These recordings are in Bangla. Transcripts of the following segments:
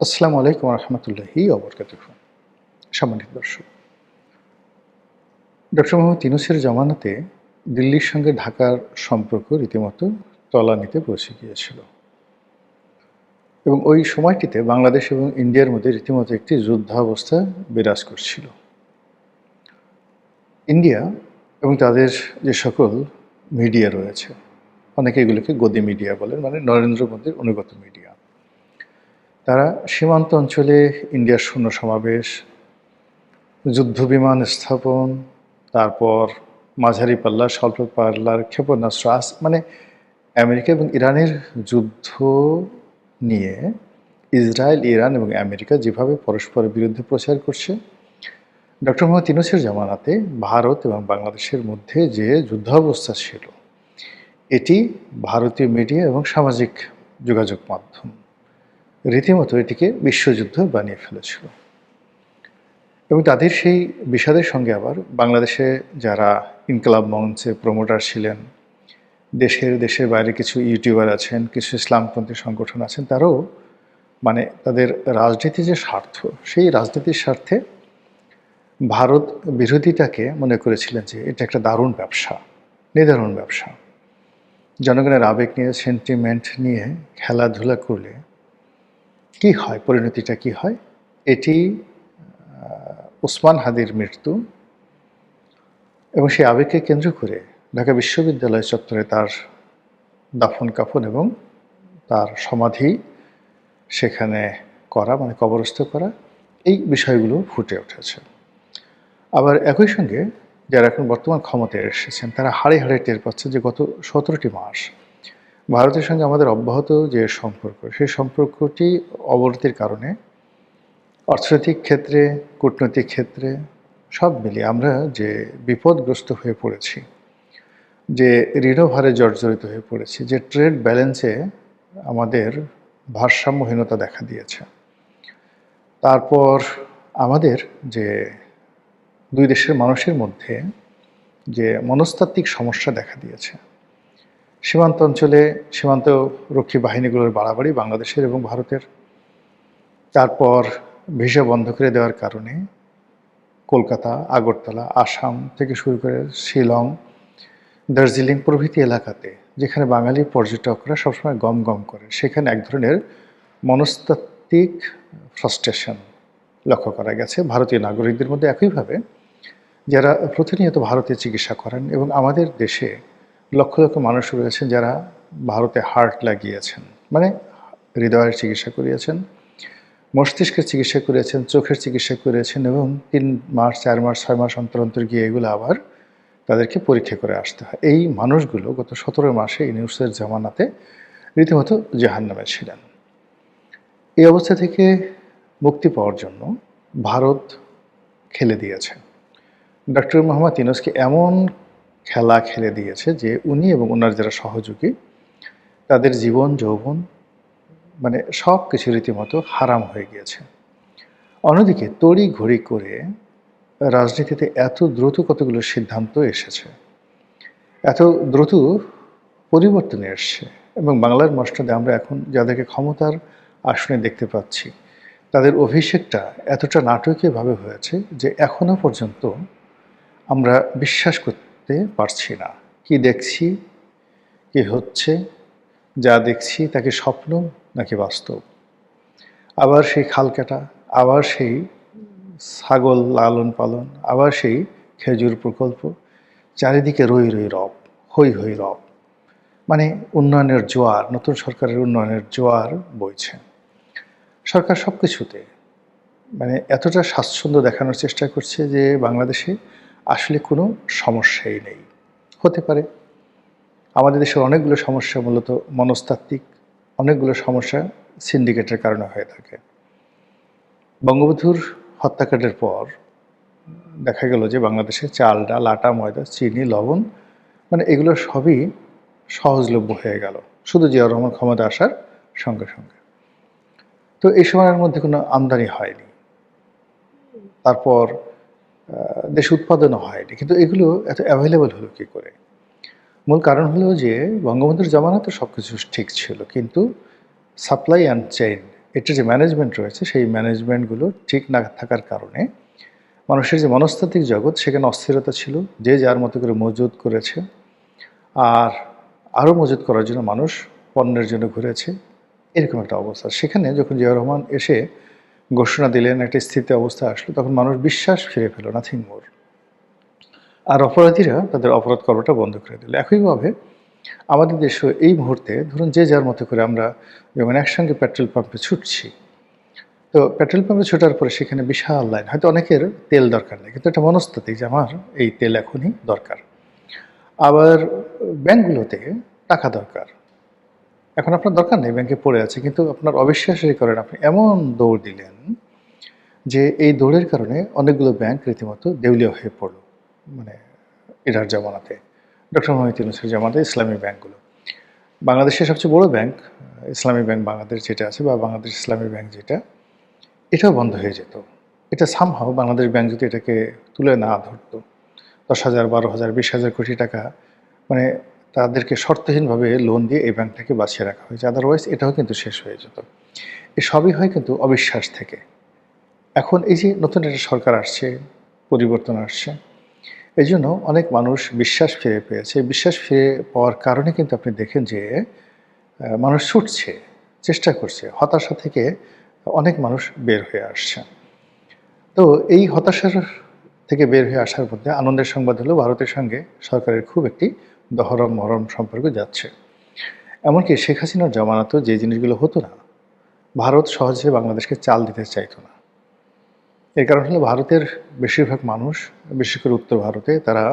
আসসালামু আলাইকুম রহমতুল্লাহি ওবরকাতুহ। সম্মানিত দর্শক, ডক্টর মোহাম্মদ ইউনূসের জামানাতে দিল্লির সঙ্গে ঢাকার সম্পর্ক রীতিমতো তলানিতে পৌঁছে গিয়েছিল এবং ওই সময়টিতে বাংলাদেশ এবং ইন্ডিয়ার মধ্যে রীতিমতো একটি যুদ্ধাবস্থা বিরাজ করছিল। ইন্ডিয়া এবং তাদের যে সকল মিডিয়া রয়েছে, অনেকে এগুলোকে গদি মিডিয়া বলেন, মানে নরেন্দ্র মোদীর অনুগত মিডিয়া, তারা সীমান্ত অঞ্চলে ইন্ডিয়ার সৈন্য সমাবেশ, যুদ্ধবিমান স্থাপন, তারপর মাঝারি পাল্লা, স্বল্প পাল্লার ক্ষেপণাস্ত্র, মানে আমেরিকা এবং ইরানের যুদ্ধ নিয়ে ইসরায়েল, ইরান এবং আমেরিকা যেভাবে পরস্পরের বিরুদ্ধে প্রচার করছে, ডক্টর মোহাম্মদ ইউনূসের জামানাতে ভারত এবং বাংলাদেশের মধ্যে যে যুদ্ধাবস্থা ছিল, এটি ভারতীয় মিডিয়া এবং সামাজিক যোগাযোগ মাধ্যম রীতিমতো এটিকে বিশ্বযুদ্ধ বানিয়ে ফেলেছিল। এবং তাদের সেই বিষাদের সঙ্গে আবার বাংলাদেশে যারা ইনকলাব মঞ্চে প্রমোটার ছিলেন, দেশের বাইরে কিছু ইউটিউবার আছেন, কিছু ইসলামপন্থী সংগঠন আছেন, তারাও মানে তাদের রাজনীতির যে স্বার্থ, সেই রাজনীতির স্বার্থে ভারত বিরোধিতাকে মনে করেছিলেন যে এটা একটা দারুণ ব্যবসা, নিদারুণ ব্যবসা। জনগণের আবেগ নিয়ে, সেন্টিমেন্ট নিয়ে খেলাধুলা করলে কি হয়, পরিণতিটা কি হয়, এটি ওসমান হাদির মৃত্যু এবং সেই আবেগকে কেন্দ্র করে ঢাকা বিশ্ববিদ্যালয় চত্বরে তার দাফন কাফন এবং তার সমাধি সেখানে করা, মানে কবরস্থ করা, এই বিষয়গুলো ফুটে উঠেছে। আবার একই সঙ্গে যারা এখন বর্তমান ক্ষমতায় এসেছেন, তারা হাড়ে হাড়ে টের পাচ্ছে যে গত 17টি মাস ভারতের সঙ্গে আমাদের অব্যাহত যে সম্পর্ক, সেই সম্পর্কটি অবনতির কারণে অর্থনৈতিক ক্ষেত্রে, কূটনৈতিক ক্ষেত্রে সব মিলিয়ে আমরা যে বিপদগ্রস্ত হয়ে পড়েছি, যে ঋণভারে জর্জরিত হয়ে পড়েছি, যে ট্রেড ব্যালেন্সে আমাদের ভারসাম্যহীনতা দেখা দিয়েছে। তারপর আমাদের যে দুই দেশের মানুষের মধ্যে যে মনস্তাত্ত্বিক সমস্যা দেখা দিয়েছে, সীমান্ত অঞ্চলে সীমান্ত রক্ষী বাহিনীগুলোর বাড়াবাড়ি বাংলাদেশের এবং ভারতের, তারপর ভিসা বন্ধ করে দেওয়ার কারণে কলকাতা, আগরতলা, আসাম থেকে শুরু করে শিলং, দার্জিলিং প্রভৃতি এলাকাতে যেখানে বাঙালি পর্যটকরা সবসময় গম গম করে, সেখানে এক ধরনের মনস্তাত্ত্বিক ফ্রাস্ট্রেশন লক্ষ্য করা গেছে ভারতীয় নাগরিকদের মধ্যে। একইভাবে যারা প্রতিনিয়ত ভারতে চিকিৎসা করেন, এবং আমাদের দেশে লক্ষ লক্ষ মানুষ রয়েছেন যারা ভারতে হার্ট লাগিয়েছেন, মানে হৃদয়ের চিকিৎসা করিয়েছেন, মস্তিষ্কের চিকিৎসা করিয়েছেন, চোখের চিকিৎসা করিয়েছেন, এবং 3 মাস, 4 মাস, 6 মাস অন্তর অন্তর গিয়ে এগুলো আবার তাদেরকে পরীক্ষা করে আসতে হয়। এই মানুষগুলো গত 17 মাসে ইউনূসের জামানাতে রীতিমতো জাহান্নামে ছিলেন। এই অবস্থা থেকে মুক্তি পাওয়ার জন্য ভারত খেলে দিয়েছে, ডক্টর মোহাম্মদ ইউনূসকে এমন খেলা খেলে দিয়েছে যে উনি এবং ওনার যারা সহযোগী, তাদের জীবন যৌবন মানে সব কিছু রীতিমতো হারাম হয়ে গিয়েছে। অন্যদিকে তড়ি ঘড়ি করে রাজনীতিতে এত দ্রুত কতগুলো সিদ্ধান্ত এসেছে, এত দ্রুত পরিবর্তন এসছে, এবং বাংলার মসনদে আমরা এখন যাদেরকে ক্ষমতার আসনে দেখতে পাচ্ছি, তাদের অভিষেকটা এতটা নাটকীয়ভাবে হয়েছে যে এখনো পর্যন্ত আমরা বিশ্বাস করতে পারছি না। কি দেখছি, কি হচ্ছে, যা দেখছি তাকে স্বপ্ন নাকি বাস্তব। আবার সেই খাল কাটা, আবার সেই ছাগল লালন পালন, আবার সেই খেজুর প্রকল্প, চারিদিকে রই রই রব, হই হই রব, মানে উন্নয়নের জোয়ার, নতুন সরকারের উন্নয়নের জোয়ার বইছে। সরকার সব কিছুতে মানে এতটা স্বাচ্ছন্দ্য দেখানোর চেষ্টা করছে যে বাংলাদেশে আসলে কোনো সমস্যাই নেই। হতে পারে আমাদের দেশের অনেকগুলো সমস্যা মূলত মনস্তাত্ত্বিক, অনেকগুলো সমস্যা সিন্ডিকেটের কারণে হয়ে থাকে। বঙ্গবন্ধুর হত্যাকাণ্ডের পর দেখা গেল যে বাংলাদেশে চাল, ডাল, আটা, ময়দা, চিনি, লবণ, মানে এগুলো সবই সহজলভ্য হয়ে গেল শুধু জিয়াউর রহমান ক্ষমতা আসার সঙ্গে সঙ্গে। তো এই সময়ের মধ্যে কোনো আমদানি হয়নি, তারপর দেশে উৎপাদনও হয়নি, কিন্তু এগুলো এত অ্যাভেলেবল হলো কী করে? মূল কারণ হলো যে বঙ্গবন্ধুর জামানাতে সব কিছু ঠিক ছিল, কিন্তু সাপ্লাই অ্যান্ড চেইন, এটার যে ম্যানেজমেন্ট রয়েছে সেই ম্যানেজমেন্টগুলো ঠিক না থাকার কারণে মানুষের যে মনস্তাত্ত্বিক জগৎ সেখানে অস্থিরতা ছিল, যে যার মতো করে মজুত করেছে। আর আরও মজুত করার জন্য মানুষ পণ্যের জন্য ঘুরেছে, এরকম একটা অবস্থা। সেখানে যখন জিয়াউর রহমান এসে ঘোষণা দিলেন, একটা স্থিতি অবস্থা আসলো, তখন মানুষ বিশ্বাস ফিরে পেল, নাথিং মোর। আর অপরাধীরা তাদের অপরাধ করাটা বন্ধ করে দিল। একইভাবে আমাদের দেশেও এই মুহূর্তে ধরুন যে যার মতো করে আমরা যেমন একসঙ্গে পেট্রোল পাম্পে ছুটছি, তো পেট্রোল পাম্পে ছোটার পরে সেখানে বিশাল লাইন, হয়তো অনেকের তেল দরকার নেই, কিন্তু একটা মনস্তাত্ত্বিক যে আমার এই তেল এখনই দরকার। আবার ব্যাংকগুলোতে টাকা দরকার, এখন আপনার দরকার নেই, ব্যাংকে পড়ে আছে, কিন্তু আপনার অবিশ্বাসই করেন, আপনি এমন দৌড় দিলেন যে এই দৌড়ের কারণে অনেকগুলো ব্যাংক রীতিমতো দেউলিয়া হয়ে পড়লো, মানে এটার জামানাতে, ডক্টর মোহাম্মদ ইউনূসের জামানাতে ইসলামী ব্যাংকগুলো। বাংলাদেশের সবচেয়ে বড় ব্যাংক ইসলামী ব্যাংক বাংলাদেশ যেটা আছে, বা বাংলাদেশ ইসলামী ব্যাংক যেটা, এটাও বন্ধ হয়ে যেত। এটা সামহাও বাংলাদেশ ব্যাংক যদি এটাকে তুলে না ধরতো, 10,000, 12,000, 20,000 কোটি টাকা মানে তাদেরকে শর্তহীনভাবে লোন দিয়ে এই ব্যাংকটাকে বাঁচিয়ে রাখা হয়েছে, আদারওয়াইজ এটাও কিন্তু শেষ হয়ে যেত। এই সবই হয় কিন্তু অবিশ্বাস থেকে। এখন এই যে নতুন একটা সরকার আসছে, পরিবর্তন আসছে, এই জন্য অনেক মানুষ বিশ্বাস ফিরে পেয়েছে। বিশ্বাস ফিরে পাওয়ার কারণে কিন্তু আপনি দেখেন যে মানুষ ছুটছে, চেষ্টা করছে, হতাশা থেকে অনেক মানুষ বের হয়ে আসছে। তো এই হতাশার থেকে বের হয়ে আসার মধ্যে আনন্দের সংবাদ হলো ভারতের সঙ্গে সরকারের খুব একটি দহরম মহরম সম্পর্ক যাচ্ছে। এমনকি শেখ হাসিনার জামানাতেও যে জিনিসগুলো হতো না, ভারত সহজে বাংলাদেশকে চাল দিতে চাইতো না। এর কারণ হলো ভারতের বেশিরভাগ মানুষ, বিশেষ করে উত্তর ভারতে, তারা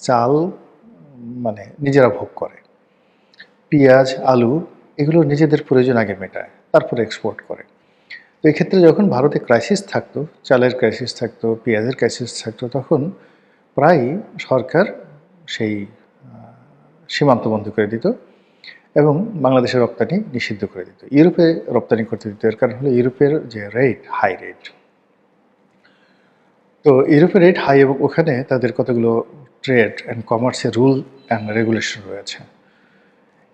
চাল মানে নিজেরা ভোগ করে, পেঁয়াজ, আলু এগুলো নিজেদের প্রয়োজন আগে মেটায়, তারপরে এক্সপোর্ট করে। তো এক্ষেত্রে যখন ভারতে ক্রাইসিস থাকতো, চালের ক্রাইসিস থাকতো, পেঁয়াজের ক্রাইসিস থাকতো, তখন প্রায়ই সরকার সেই সীমান্ত বন্ধ করে দিত এবং বাংলাদেশের রপ্তানি নিষিদ্ধ করে দিত, ইউরোপে রপ্তানি করতে দিত। এর কারণ হলো ইউরোপের যে রেট, হাই রেট। তো ইউরোপের রেট হাই এবং ওখানে তাদের কতগুলো ট্রেড অ্যান্ড কমার্সের রুল অ্যান্ড রেগুলেশন রয়েছে।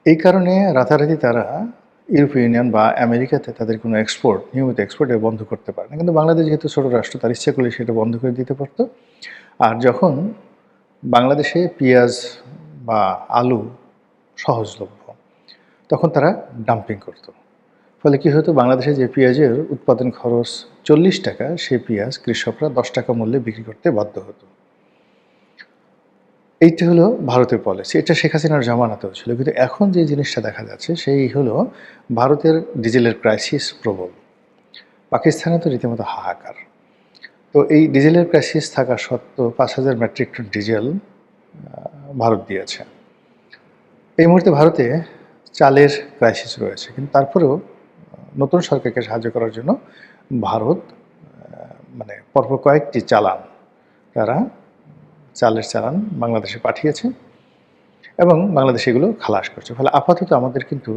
এই কারণে রাতারাতি তারা ইউরোপীয় ইউনিয়ন বা আমেরিকাতে তাদের কোনো এক্সপোর্ট, নিয়মিত এক্সপোর্ট বন্ধ করতে পারে না। কিন্তু বাংলাদেশ যেহেতু ছোটো রাষ্ট্র, তার ইচ্ছে করলে সেটা বন্ধ করে দিতে পারত। আর যখন বাংলাদেশে পেঁয়াজ বা আলু সহজলভ্য, তখন তারা ডাম্পিং করত। ফলে কী হতো, বাংলাদেশে যে পেঁয়াজের উৎপাদন খরচ 40 টাকা, সেই পেঁয়াজ কৃষকরা 10 টাকা মূল্যে বিক্রি করতে বাধ্য হতো। এইটা হলো ভারতের পলিসি। এটা শেখ হাসিনার জামানাতেও ছিল। কিন্তু এখন যে জিনিসটা দেখা যাচ্ছে সেই হলো ভারতের ডিজেলের ক্রাইসিস প্রবল। পাকিস্তানে তো রীতিমতো হাহাকার। তো এই ডিজেলের ক্রাইসিস থাকা সত্ত্বেও 5,000 মেট্রিক টন ডিজেল ভারত দিয়েছে। এই মুহূর্তে ভারতে চালের ক্রাইসিস রয়েছে, কিন্তু তারপরেও নতুন সরকারকে সাহায্য করার জন্য ভারত মানে পরপর কয়েকটি চালান, তারা চালের চালান বাংলাদেশে পাঠিয়েছে এবং বাংলাদেশ এগুলো খালাস করছে। ফলে আপাতত আমাদের কিন্তু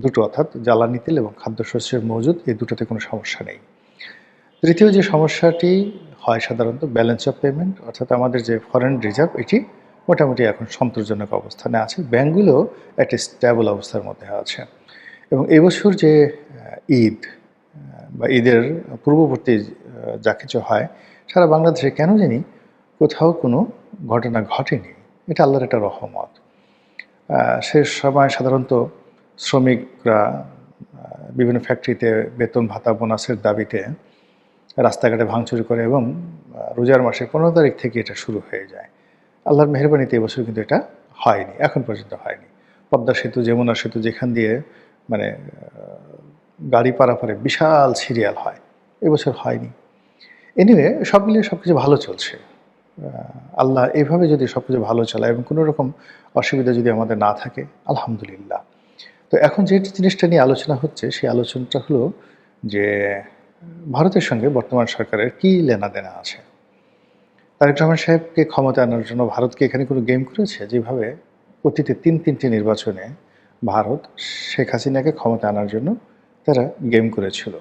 দুটো, অর্থাৎ জ্বালানি তেল এবং খাদ্যশস্যের মজুদ, এই দুটোতে কোনো সমস্যা নেই। তৃতীয় যে সমস্যাটি হয় সাধারণত ব্যালেন্স অফ পেমেন্ট, অর্থাৎ আমাদের যে ফরেন রিজার্ভ, এটি মোটামুটি এখন সন্তোষজনক অবস্থানে আছে। ব্যাংকগুলো একটা স্ট্যাবল অবস্থার মধ্যে আছে। এবং এবছর যে ঈদ বা ঈদের পূর্ববর্তী যা কিছু হয়, সারা বাংলাদেশে কেন জানি কোথাও কোনো ঘটনা ঘটেনি। এটা আল্লাহর একটা রহমত। সে সময় সাধারণত শ্রমিকরা বিভিন্ন ফ্যাক্টরিতে বেতন ভাতা বোনাসের দাবিতে রাস্তাঘাটে ভাঙচুর করে এবং রোজার মাসের 15 তারিখ থেকে এটা শুরু হয়ে যায়। আল্লাহর মেহেরবানিতে এবছর কিন্তু এটা হয়নি, এখন পর্যন্ত হয়নি। পদ্মা সেতু, যমুনা সেতু যেখান দিয়ে মানে গাড়ি পারাপারে বিশাল সিরিয়াল হয়, এবছর হয়নি। এনিওয়ে সব মিলিয়ে সব কিছু ভালো চলছে। আল্লাহ এইভাবে যদি সব কিছু ভালো চালায় এবং কোনো রকম অসুবিধা যদি আমাদের না থাকে, আলহামদুলিল্লাহ। তো এখন যে জিনিসটা নিয়ে আলোচনা হচ্ছে, সেই আলোচনাটা হলো যে ভারতের সঙ্গে বর্তমান সরকারের কী লেনাদেনা আছে। তারেক রহমান সাহেবকে ক্ষমতা আনার জন্য ভারতকে এখানে কোনো গেম করেছে? যেভাবে অতীতে 3টি নির্বাচনে ভারত শেখ হাসিনাকে ক্ষমতা আনার জন্য তারা গেম করেছিল।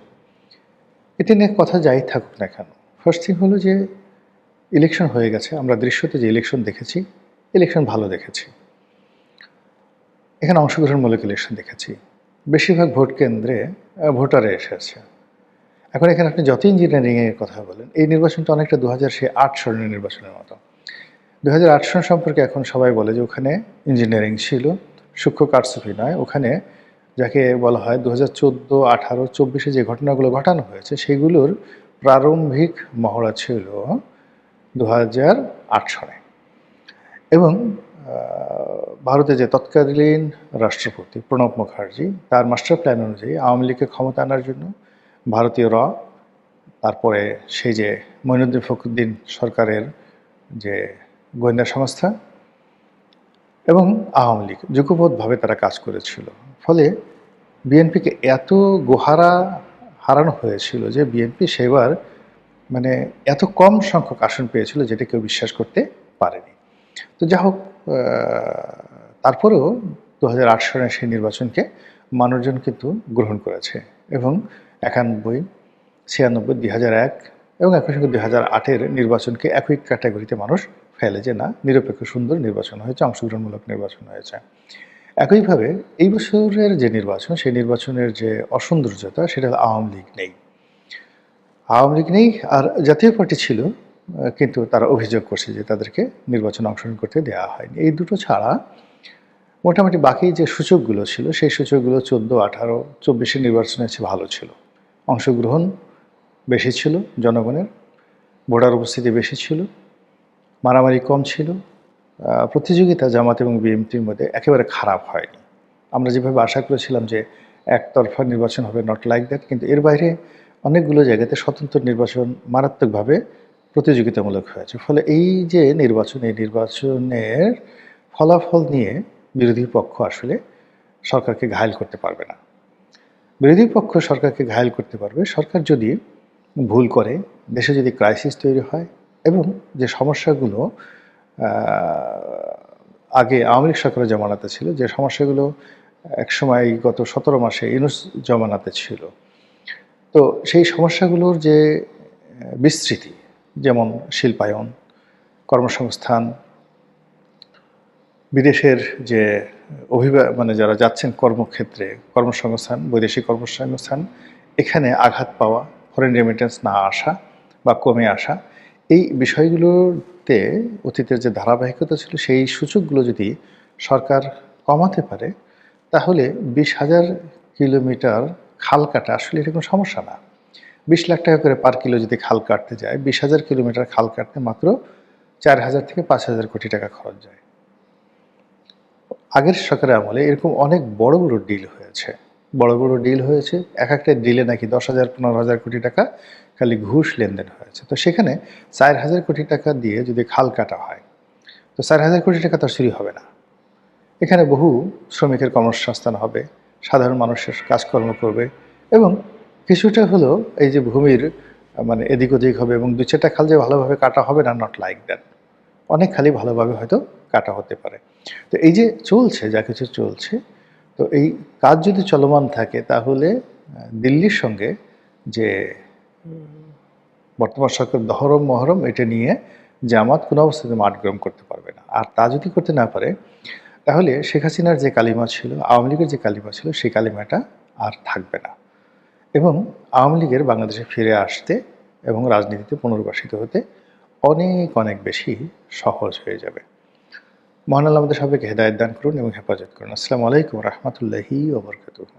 এটা নিয়ে কথা যাই থাকুক না কেন, ফার্স্ট থিং হলো যে ইলেকশন হয়ে গেছে। আমরা দৃশ্যতে যে ইলেকশন দেখেছি, ইলেকশন ভালো দেখেছি। এখানে অংশগ্রহণমূলক ইলেকশন দেখেছি। বেশিরভাগ ভোট কেন্দ্রে ভোটারে এসেছে। এখন এখানে আপনি যত ইঞ্জিনিয়ারিংয়ের কথা বলেন, এই নির্বাচনটা অনেকটা 2008 সনের নির্বাচনের মতো। 2008 সন সম্পর্কে এখন সবাই বলে যে ওখানে ইঞ্জিনিয়ারিং ছিল, সূক্ষ্ম কারচুপি নয়। ওখানে যাকে বলা হয় 2014, 18, 24-এ যে ঘটনাগুলো ঘটানো হয়েছে সেগুলোর প্রারম্ভিক মহড়া ছিল 2008 সনে। এবং ভারতে যে তৎকালীন রাষ্ট্রপতি প্রণব মুখার্জি, তার মাস্টার প্ল্যান অনুযায়ী আওয়ামী লীগকে ক্ষমতা আনার জন্য ভারতীয় র, তারপরে সেই যে মঈনুদ্দিন ফখরুদ্দিন সরকারের যে গোয়েন্দা সংস্থা এবং আওয়ামী লীগ যুগপৎভাবে তারা কাজ করেছিল। ফলে বিএনপিকে এত গোহারা হারানো হয়েছিল যে বিএনপি সেবার মানে এত কম সংখ্যক আসন পেয়েছিল যেটা কেউ বিশ্বাস করতে পারেনি। তো যা হোক, তারপরেও 2008 সনের সেই নির্বাচনকে মানুষজন কিন্তু গ্রহণ করেছে এবং 91, 96, 2001 এবং একই সঙ্গে 2008-এর নির্বাচনকে একই ক্যাটাগরিতে মানুষ ফেলে যে না, নিরপেক্ষ সুন্দর নির্বাচন হয়েছে, অংশগ্রহণমূলক নির্বাচন হয়েছে। একইভাবে এই বছরের যে নির্বাচন, সেই নির্বাচনের যে অসৌন্দর্যতা সেটা আওয়ামী লীগ নেই। আওয়ামী লীগ নেই আর জাতীয় পার্টি ছিল, কিন্তু তারা অভিযোগ করছে যে তাদেরকে নির্বাচনে অংশগ্রহণ করতে দেওয়া হয়নি। এই দুটো ছাড়া মোটামুটি বাকি যে সূচকগুলো ছিল সেই সূচকগুলো 14, 18, 24-এর নির্বাচনের চেয়ে ভালো ছিল। অংশগ্রহণ বেশি ছিল জনগণের, ভোটার উপস্থিতি বেশি ছিল, মারামারি কম ছিল, প্রতিযোগিতা জামাত এবং বিএনপির মধ্যে একেবারে খারাপ হয়নি। আমরা যেভাবে আশা করেছিলাম যে একতরফা নির্বাচন হবে, নট লাইক দ্যাট, কিন্তু এর বাইরে অনেকগুলো জায়গাতে স্বতন্ত্র নির্বাচন মারাত্মকভাবে প্রতিযোগিতামূলক হয়েছে। ফলে এই যে নির্বাচন, এই নির্বাচনের ফলাফল নিয়ে বিরোধী পক্ষ আসলে সরকারকে ঘায়েল করতে পারবে না। বিরোধী পক্ষ সরকারকে ঘায়েল করতে পারবে সরকার যদি ভুল করে, দেশে যদি ক্রাইসিস তৈরি হয় এবং যে সমস্যাগুলো আগে আওয়ামী লীগ সরকারের জমানাতে ছিল, যে সমস্যাগুলো একসময় গত 17 মাসে ইউনূস জমানাতে ছিল, তো সেই সমস্যাগুলোর যে বিস্তৃতি, যেমন শিল্পায়ন, কর্মসংস্থান, বিদেশের যে মানে যারা যাচ্ছেন কর্মক্ষেত্রে কর্মসংস্থান, বৈদেশিক কর্মসংস্থান, এখানে আঘাত পাওয়া, ফরেন রেমিটেন্স না আসা বা কমে আসা, এই বিষয়গুলোতে অতীতের যে ধারাবাহিকতা ছিল সেই সূচকগুলো যদি সরকার কমাতে পারে, তাহলে 20,000 কিলোমিটার খাল কাটা আসলে এটা কোনো সমস্যা না। 20 লাখ টাকা করে পার কিলো যদি খাল কাটতে যায়, 20,000 কিলোমিটার খাল কাটতে মাত্র 4,000 থেকে 5,000 কোটি টাকা খরচ যায়। আগের সরকারের আমলে এরকম অনেক বড় বড় ডিল হয়েছে, বড় বড় ডিল হয়েছে। এক একটা ডিলে নাকি 10,000, 15,000 কোটি টাকা খালি ঘুষ লেনদেন হয়েছে। তো সেখানে 4,000 কোটি টাকা দিয়ে যদি খাল কাটা হয়, তো 4,000 কোটি টাকা তো চুরি হবে না। এখানে বহু শ্রমিকের কর্মসংস্থান হবে, সাধারণ মানুষের কাজকর্ম করবে এবং কিছুটা হলেও এই যে ভূমির মানে এদিক ওদিক হবে এবং 2-4টা খাল যে ভালোভাবে কাটা হবে না, নট লাইক দ্যাট। অনেক খালি ভালোভাবে হয়তো কাটা হতে পারে। তো এই যে চলছে, যা কিছু চলছে, তো এই কাজ যদি চলমান থাকে তাহলে দিল্লির সঙ্গে যে বর্তমান সরকার দহরম মহরম, এটা নিয়ে জামাত কোনো অবস্থাতে মাঠ গরম করতে পারবে না। আর তা যদি করতে না পারে, তাহলে শেখ হাসিনার যে কালিমা ছিল, আওয়ামী লীগের যে কালিমা ছিল, সেই কালিমাটা আর থাকবে না এবং আওয়ামী লীগের বাংলাদেশে ফিরে আসতে এবং রাজনীতিতে পুনর্বাসিত হতে অনেক অনেক বেশি সহজ হয়ে যাবে। মহান আল্লাহ আমাদের সবাইকে হেদায়েত দান করুন এবং হেফাজত করুন। আসসালামু আলাইকুম রহমতুল্লাহি ওয়া বারাকাতুহু।